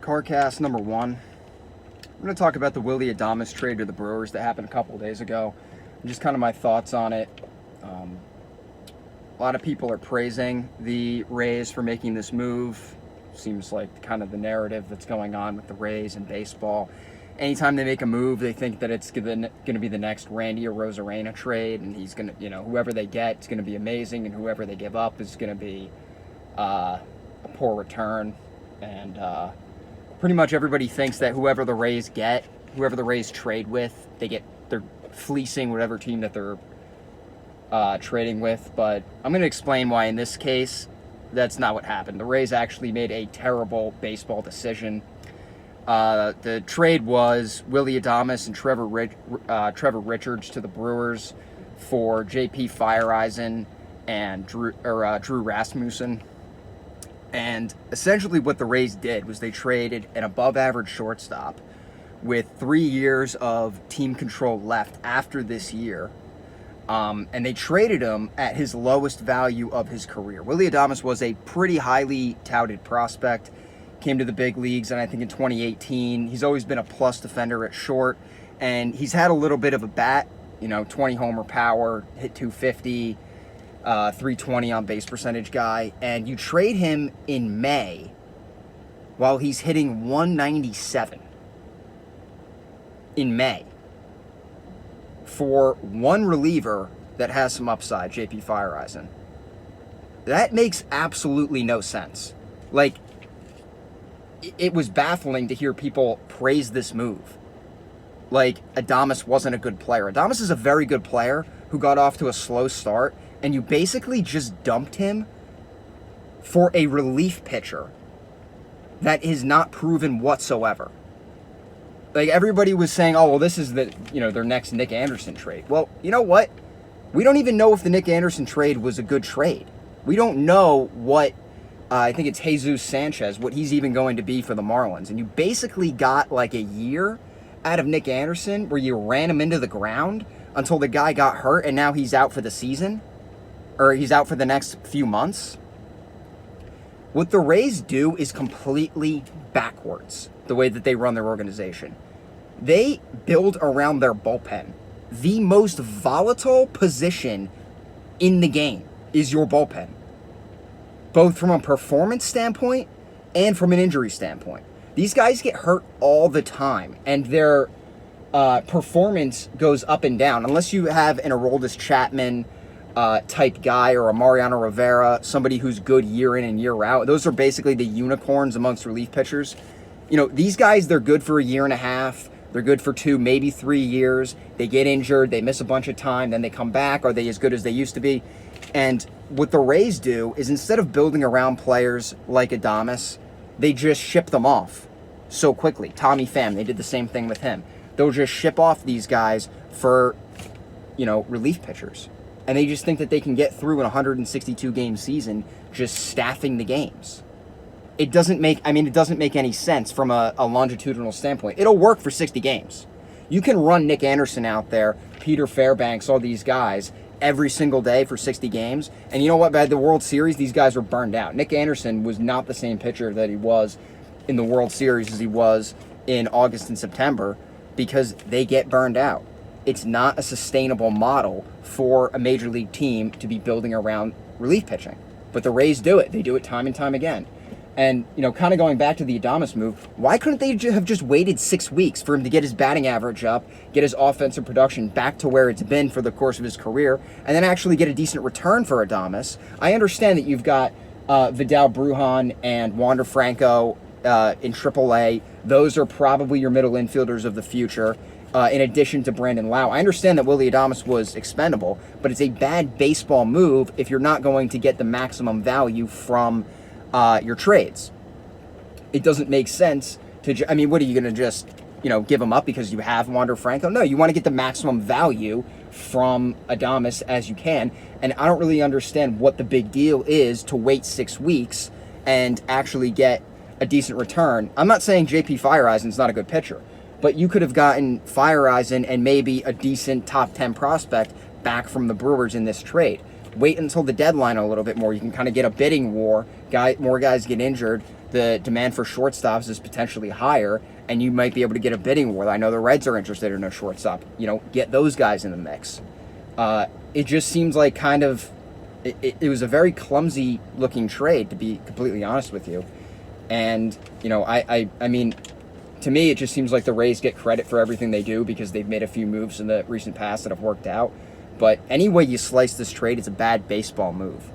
CarCast number 1. I'm going to talk about the Willy Adames trade to the Brewers that happened a couple of days ago. And just kind of my thoughts on it. A lot of people are praising the Rays for making this move. Seems like kind of the narrative that's going on with the Rays and baseball. Anytime they make a move, they think that it's going to be the next Randy Arozarena trade, and he's going to, whoever they get is going to be amazing, and whoever they give up is going to be a poor return. And pretty much everybody thinks that whoever the Rays trade with, they're fleecing whatever team that they're trading with. But I'm going to explain why in this case that's not what happened. The Rays actually made a terrible baseball decision. The trade was Willy Adames and Trevor Richards to the Brewers for J.P. Feyereisen and Drew Rasmussen. And essentially what the Rays did was they traded an above-average shortstop with 3 years of team control left after this year. And they traded him at his lowest value of his career. Willy Adames was a pretty highly touted prospect. Came to the big leagues, and I think in 2018, he's always been a plus defender at short. And he's had a little bit of a bat, 20 homer power, hit 250, 320 on base percentage guy. And you trade him in May while he's hitting 197 in May for one reliever that has some upside, J.P. Feyereisen. That makes absolutely no sense. It was baffling to hear people praise this move. Adames wasn't a good player. Adames is a very good player who got off to a slow start, and you basically just dumped him for a relief pitcher that is not proven whatsoever. Everybody was saying, oh, well, this is their next Nick Anderson trade. Well, you know what? We don't even know if the Nick Anderson trade was a good trade. We don't know what, I think it's Jesus Sanchez, what he's even going to be for the Marlins. And you basically got a year out of Nick Anderson where you ran him into the ground until the guy got hurt, and now he's out for the season, or he's out for the next few months. What the Rays do is completely backwards, the way that they run their organization. They build around their bullpen. The most volatile position in the game is your bullpen, both from a performance standpoint and from an injury standpoint. These guys get hurt all the time, and their performance goes up and down. Unless you have an Aroldis Chapman type guy or a Mariano Rivera, somebody who's good year in and year out. Those are basically the unicorns amongst relief pitchers. These guys, they're good for a year and a half. They're good for 2, maybe 3 years. They get injured. They miss a bunch of time. Then they come back. Are they as good as they used to be? And what the Rays do is, instead of building around players like Adames, they just ship them off so quickly. Tommy Pham, they did the same thing with him. They'll just ship off these guys for, relief pitchers. And they just think that they can get through an 162-game season just staffing the games. It doesn't make any sense from a longitudinal standpoint. It'll work for 60 games. You can run Nick Anderson out there, Peter Fairbanks, all these guys, every single day for 60 games. And you know what? By the World Series, these guys were burned out. Nick Anderson was not the same pitcher that he was in the World Series as he was in August and September, because they get burned out. It's not a sustainable model for a major league team to be building around relief pitching. But the Rays do it. They do it time and time again. And, kind of going back to the Adames move, why couldn't they have just waited 6 weeks for him to get his batting average up, get his offensive production back to where it's been for the course of his career, and then actually get a decent return for Adames? I understand that you've got Vidal Brujan and Wander Franco in AAA. Those are probably your middle infielders of the future, in addition to Brandon Lau. I understand that Willy Adames was expendable, but it's a bad baseball move if you're not going to get the maximum value from your trades. It doesn't make sense to, what are you going to just, give them up because you have Wander Franco? No, you want to get the maximum value from Adames as you can. And I don't really understand what the big deal is to wait 6 weeks and actually get a decent return. I'm not saying J.P. Feyereisen's not a good pitcher, but you could have gotten Feyereisen and maybe a decent top 10 prospect back from the Brewers in this trade. Wait until the deadline a little bit more. You can kind of get a bidding war. More guys get injured. the demand for shortstops is potentially higher, and you might be able to get a bidding war. I know the Reds are interested in a shortstop. Get those guys in the mix. It just seems like it was a very clumsy looking trade, to be completely honest with you. And, I mean, to me, it just seems like the Rays get credit for everything they do because they've made a few moves in the recent past that have worked out. But any way you slice this trade, it's a bad baseball move.